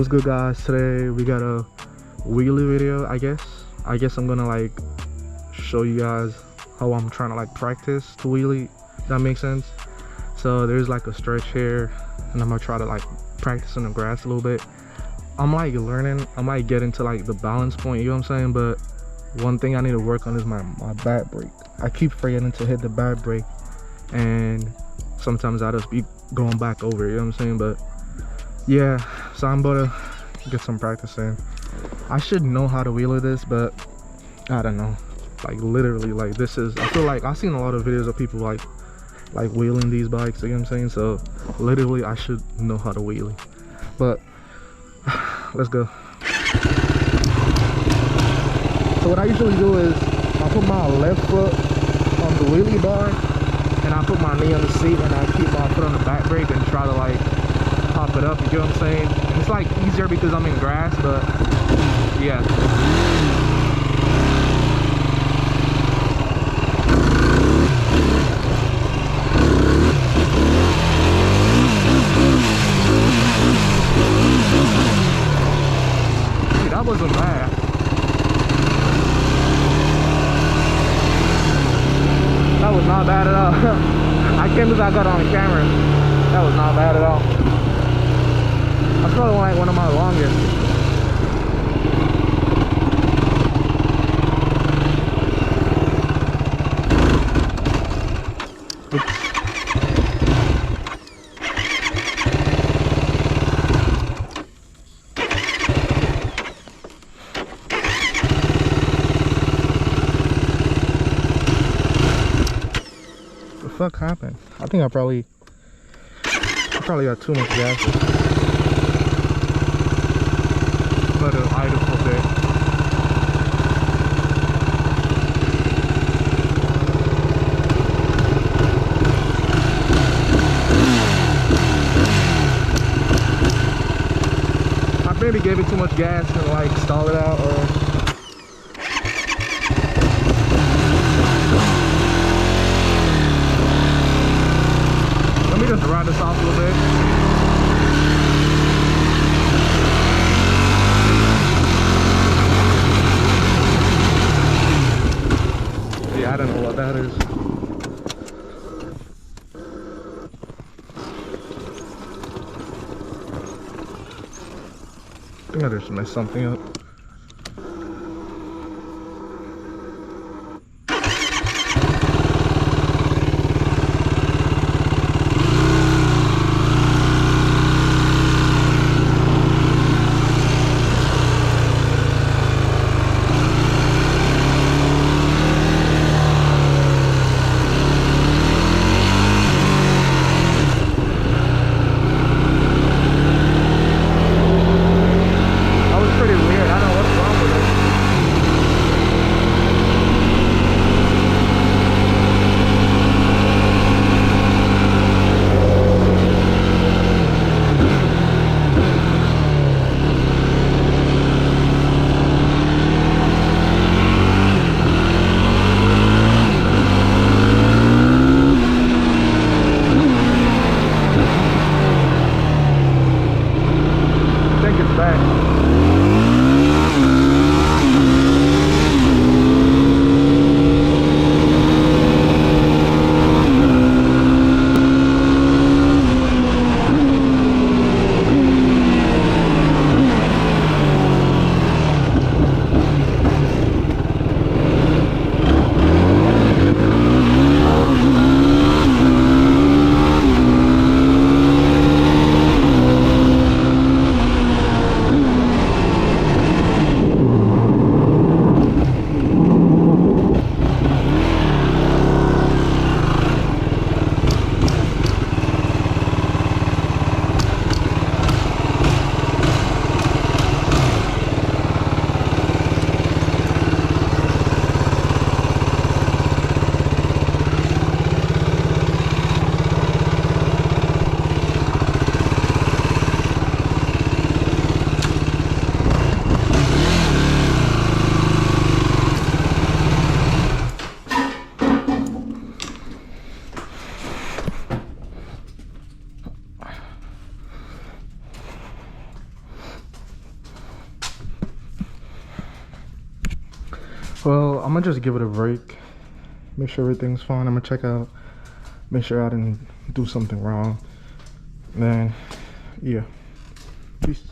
What's good, guys? Today we got a wheelie video. I guess I'm gonna like show you guys how I'm trying to like practice to wheelie. That makes sense. So there's like a stretch here, and I'm gonna try to like practice in the grass a little bit. I'm like learning. I might get into like the balance point, you know what I'm saying? But one thing I need to work on is my back brake. I keep forgetting to hit the back brake, and sometimes I just be going back over it, you know what I'm saying? But yeah, so I'm about to get some practice in. I should know how to wheelie this, but I don't know. Like literally, like this is, I feel like I've seen a lot of videos of people like wheeling these bikes, you know what I'm saying? So literally I should know how to wheelie. But let's go. So what I usually do is I put my left foot on the wheelie bar, and I put my knee on the seat, and I keep my foot on the back brake and try to like pop it up, you get what I'm saying? And it's like easier because I'm in grass, but yeah. See, that wasn't bad. That was not bad at all. I can't believe I got it on camera. That was not bad at all. That's probably like one of my longest. What the fuck happened? I think I probably got too much gas. Let it idle for a bit. I maybe gave it too much gas and like stall it out, or let me just ride this off a little bit. Yeah, I don't know what that is. I think I just messed something up. Pretty weird. Well, I'm gonna just give it a break, make sure everything's fine. I'm gonna check out, make sure I didn't do something wrong. Then, yeah, peace.